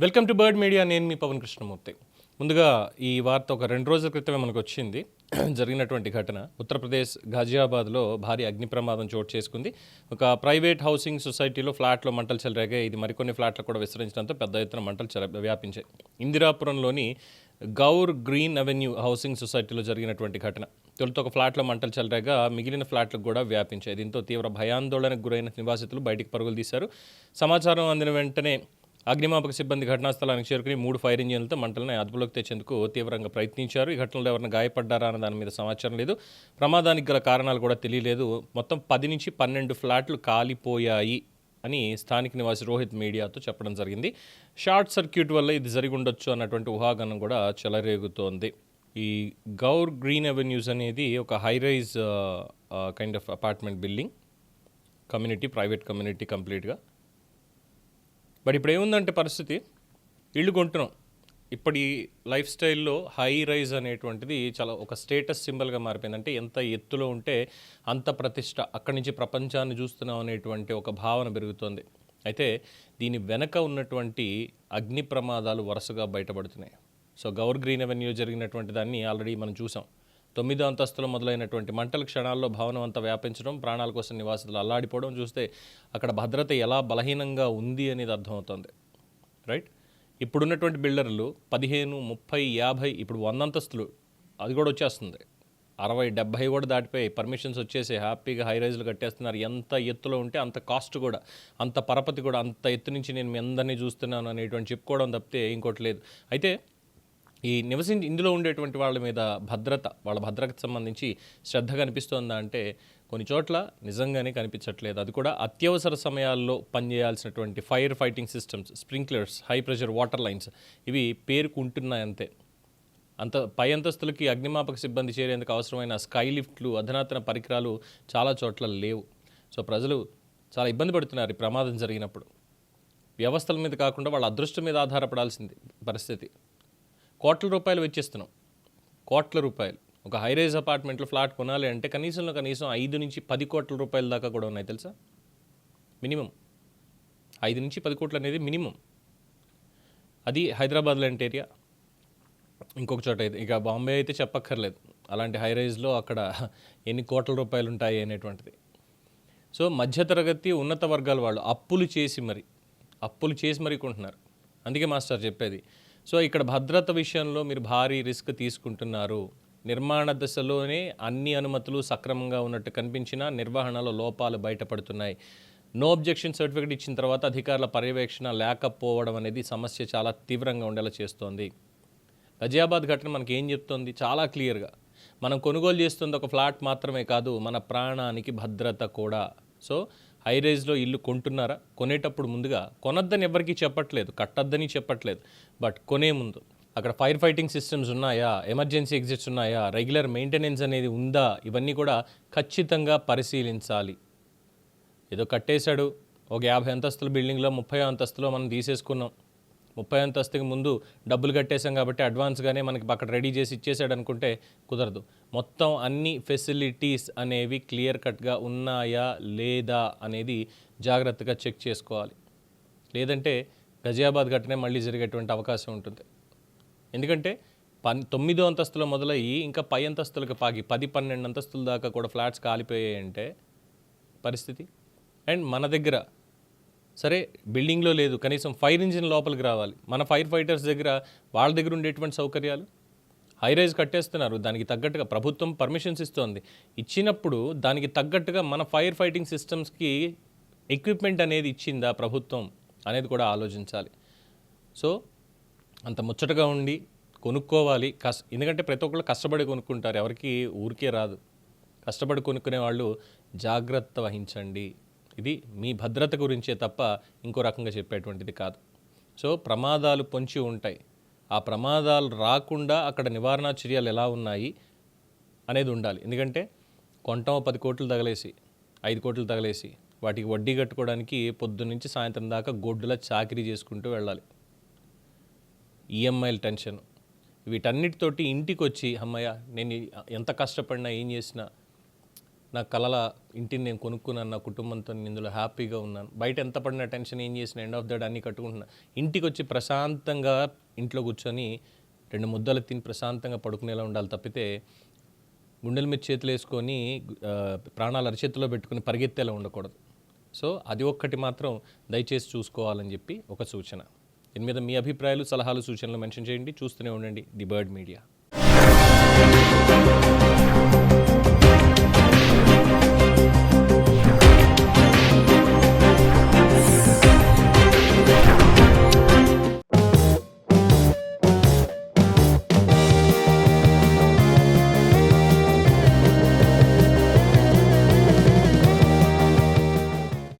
Welcome to bird media. నేను మీ పవన్ కృష్ణమూర్తి. ముందుగా ఈ వార్త ఒక 2 రోజుల క్రితమే మనకు వచ్చింది. జరిగినటువంటి ఘటన ఉత్తరప్రదేశ్ ఘాజియాబాద్లో భారీ అగ్ని ప్రమాదం చోటు చేసుకుంది. ఒక ప్రైవేట్ హౌసింగ్ సొసైటీలో ఫ్లాట్లో మంటలు చెలరేగాయి. ఇది మరికొన్ని ఫ్లాట్లకు కూడా విస్తరించడంతో పెద్ద ఎత్తున మంటలు వ్యాపించాయి. ఇందిరాపురంలోని గౌర్ గ్రీన్ అవెన్యూ హౌసింగ్ సొసైటీలో జరిగినటువంటి ఘటన. తొలుత ఒక ఫ్లాట్లో మంటలు చెలరేగా మిగిలిన ఫ్లాట్లకు కూడా వ్యాపించాయి. దీంతో తీవ్ర భయాందోళనకు గురైన నివాసితులు బయటికి పరుగులు తీశారు. సమాచారం అందిన వెంటనే అగ్నిమాపక సిబ్బంది ఘటనా స్థలానికి చేరుకుని 3 ఫైర్ ఇంజిన్లతో మంటలను అదుపులోకి తెచ్చేందుకు తీవ్రంగా ప్రయత్నించారు. ఈ ఘటనలో ఎవరైనా గాయపడ్డారా అన్న దాని మీద సమాచారం లేదు. ప్రమాదానికి గల కారణాలు కూడా తెలియలేదు. మొత్తం 10 నుంచి 12 ఫ్లాట్లు కాలిపోయాయి అని స్థానిక నివాసి రోహిత్ మీడియాతో చెప్పడం జరిగింది. షార్ట్ సర్క్యూట్ వల్ల ఇది జరిగి ఉండొచ్చు అన్నటువంటి ఊహాగానం కూడా చెలరేగుతోంది. ఈ గౌర్ గ్రీన్ అవెన్యూస్ అనేది ఒక high rise kind of apartment building, community, private community కంప్లీట్గా. బట్ ఇప్పుడు ఏముందంటే పరిస్థితి, ఇల్లు కొంటున్నాం. ఇప్పటి లైఫ్ స్టైల్లో హై రైజ్ అనేటువంటిది చాలా ఒక స్టేటస్ సింబల్గా మారిపోయింది. అంటే ఎంత ఎత్తులో ఉంటే అంత ప్రతిష్ట, అక్కడి నుంచి ప్రపంచాన్ని చూస్తున్నాం అనేటువంటి ఒక భావన పెరుగుతుంది. అయితే దీని వెనక ఉన్నటువంటి అగ్ని ప్రమాదాలు వరుసగా బయటపడుతున్నాయి. సో గౌర్ గ్రీన్ అవెన్యూ జరిగినటువంటి దాన్ని ఆల్రెడీ మనం చూసాం. 9వ అంతస్తులో మొదలైనటువంటి మంటల క్షణాల్లో భవనం అంతా వ్యాపించడం, ప్రాణాల కోసం నివాసితులు అల్లాడిపోవడం చూస్తే అక్కడ భద్రత ఎలా బలహీనంగా ఉంది అనేది అర్థమవుతుంది. రైట్, ఇప్పుడున్నటువంటి బిల్డర్లు 15, 30, 50, ఇప్పుడు 100 అంతస్తులు అది కూడా వచ్చేస్తుంది. 60, 70 కూడా దాటిపోయి పర్మిషన్స్ వచ్చేసి హ్యాపీగా హై రైజ్లు కట్టేస్తున్నారు. ఎంత ఎత్తులో ఉంటే అంత కాస్ట్ కూడా, అంత పరపతి కూడా, అంత ఎత్తు నుంచి నేను మీ అందరినీ చూస్తున్నాను అనేటువంటి చెప్పుకోవడం తప్పితే ఇంకోటి లేదు. అయితే ఈ ఇందులో ఉండేటువంటి వాళ్ళ మీద వాళ్ళ భద్రతకు సంబంధించి శ్రద్ధ కనిపిస్తోందా అంటే కొన్ని చోట్ల నిజంగానే కనిపించట్లేదు. అది కూడా అత్యవసర సమయాల్లో పనిచేయాల్సినటువంటి fire fighting systems, sprinklers, high pressure water lines ఇవి పేరుకుంటున్నాయి అంతే. పై అంతస్తులకి అగ్నిమాపక సిబ్బంది చేరేందుకు అవసరమైన స్కై లిఫ్ట్లు, అధునాతన పరికరాలు చాలా చోట్ల లేవు. సో ప్రజలు చాలా ఇబ్బంది పడుతున్నారు ఈ ప్రమాదం జరిగినప్పుడు. వ్యవస్థల మీద కాకుండా వాళ్ళ అదృష్టం మీద ఆధారపడాల్సింది పరిస్థితి. కోట్ల రూపాయలు వెచ్చిస్తున్నాం, కోట్ల రూపాయలు. ఒక హైరైజ్ అపార్ట్మెంట్లో ఫ్లాట్ కొనాలి అంటే కనీసం 5 నుంచి 10 కోట్ల రూపాయల దాకా కూడా ఉన్నాయి తెలుసా. మినిమం 5 నుంచి 10 కోట్లు అనేది మినిమం. అది హైదరాబాద్ లాంటి ఏరియా. ఇంకొక చోట అయితే ఇక బాంబే అయితే చెప్పక్కర్లేదు. అలాంటి హైరైజ్లో అక్కడ ఎన్ని కోట్ల రూపాయలు ఉంటాయి అనేటువంటిది. సో మధ్యతరగతి ఉన్నత వర్గాల వాళ్ళు అప్పులు చేసి మరీ కొంటున్నారు. అందుకే మాస్టర్ చెప్పేది, సో ఇక్కడ భద్రత విషయంలో మీరు భారీ రిస్క్ తీసుకుంటున్నారు. నిర్మాణ దశలోనే అన్ని అనుమతులు సక్రమంగా ఉన్నట్టు కనిపించినా నిర్వహణలో లోపాలు బయటపడుతున్నాయి. నో అబ్జెక్షన్ సర్టిఫికేట్ ఇచ్చిన తర్వాత అధికారుల పర్యవేక్షణ లేకపోవడం అనేది సమస్య చాలా తీవ్రంగా ఉండేలా చేస్తోంది. ఘజియాబాద్ ఘటన మనకి ఏం చెప్తోంది? చాలా క్లియర్గా మనం కొనుగోలు చేస్తుంది ఒక ఫ్లాట్ మాత్రమే కాదు, మన ప్రాణానికి భద్రత కూడా. సో హై రైజ్లో ఇల్లు కొంటున్నారా? కొనేటప్పుడు ముందుగా కొనొద్దని ఎవరికీ చెప్పట్లేదు, కట్టొద్దని చెప్పట్లేదు. బట్ కొనే ముందు అక్కడ ఫైర్ ఫైటింగ్ సిస్టమ్స్ ఉన్నాయా, ఎమర్జెన్సీ ఎగ్జిట్స్ ఉన్నాయా, రెగ్యులర్ మెయింటెనెన్స్ అనేది ఉందా, ఇవన్నీ కూడా ఖచ్చితంగా పరిశీలించాలి. ఏదో కట్టేశాడు ఒక 50 అంతస్తుల బిల్డింగ్లో 30వ అంతస్తులో మనం తీసేసుకున్నాం, 30 అంతస్తుకి ముందు డబ్బులు కట్టేశాం కాబట్టి అడ్వాన్స్గానే మనకి అక్కడ రెడీ చేసి ఇచ్చేసాడు అనుకుంటే కుదరదు. మొత్తం అన్ని ఫెసిలిటీస్ అనేవి క్లియర్ కట్గా ఉన్నాయా లేదా అనేది జాగ్రత్తగా చెక్ చేసుకోవాలి. లేదంటే ఘజియాబాద్ ఘటనే మళ్ళీ జరిగేటువంటి అవకాశం ఉంటుంది. ఎందుకంటే 9వ అంతస్తులో మొదలయ్యి ఇంకా పై అంతస్తులకు పాకి 10, 12 అంతస్తుల దాకా కూడా ఫ్లాట్స్ కాలిపోయాయంటే పరిస్థితి. అండ్ మన దగ్గర సరే బిల్డింగ్లో లేదు, కనీసం ఫైర్ ఇంజిన్ లోపలికి రావాలి. మన ఫైర్ ఫైటర్స్ దగ్గర వాళ్ళ దగ్గర ఉండేటువంటి సౌకర్యాలు, హై రైజ్ కట్టేస్తున్నారు, దానికి తగ్గట్టుగా ప్రభుత్వం పర్మిషన్స్ ఇస్తోంది. ఇచ్చినప్పుడు దానికి తగ్గట్టుగా మన ఫైర్ ఫైటింగ్ సిస్టమ్స్కి ఎక్విప్మెంట్ అనేది ఇచ్చిందా ప్రభుత్వం అనేది కూడా ఆలోచించాలి. సో అంత ముచ్చటగా ఉండి కొనుక్కోవాలి. ఎందుకంటే ప్రతి ఒక్కళ్ళు కష్టపడి కొనుక్కుంటారు, ఎవరికి ఊరికే రాదు. కష్టపడి కొనుక్కునే వాళ్ళు జాగ్రత్త వహించండి. ఇది మీ భద్రత గురించే తప్ప ఇంకో రకంగా చెప్పేటువంటిది కాదు. సో ప్రమాదాలు పొంచి ఉంటాయి. ఆ ప్రమాదాలు రాకుండా అక్కడ నివారణ చర్యలు ఎలా ఉన్నాయి అనేది ఉండాలి. ఎందుకంటే కొంటాం 10 కోట్లు తగలేసి, 5 కోట్లు తగలేసి వాటికి వడ్డీ కట్టుకోవడానికి పొద్దున్న నుంచి సాయంత్రం దాకా గొడ్డులా చాకిరీ చేసుకుంటూ వెళ్ళాలి. ఈఎంఐల టెన్షన్, వీటన్నిటితోటి ఇంటికి వచ్చి అమ్మయ్య నేను ఎంత కష్టపడినా ఏం చేసినా నా కలల ఇంటిని నేను కొనుక్కున్నాను, నా కుటుంబంతో నేను ఇందులో హ్యాపీగా ఉన్నాను, బయట ఎంత పడిన టెన్షన్ ఏం చేసిన ఎండ్ ఆఫ్ ద డే అన్నీ కట్టుకుంటున్నా, ఇంటికి వచ్చి ప్రశాంతంగా ఇంట్లో కూర్చొని 2 ముద్దలు తిని ప్రశాంతంగా పడుకునేలా ఉండాలి తప్పితే గుండెల మీద చేతులు వేసుకొని ప్రాణాలు అరచేతిలో పెట్టుకుని పరిగెత్తేలా ఉండకూడదు. సో అది ఒక్కటి మాత్రం దయచేసి చూసుకోవాలని చెప్పి ఒక సూచన. దీని మీద మీ అభిప్రాయాలు, సలహాలు, సూచనలు మెన్షన్ చేయండి. చూస్తూనే ఉండండి ది బర్డ్ మీడియా.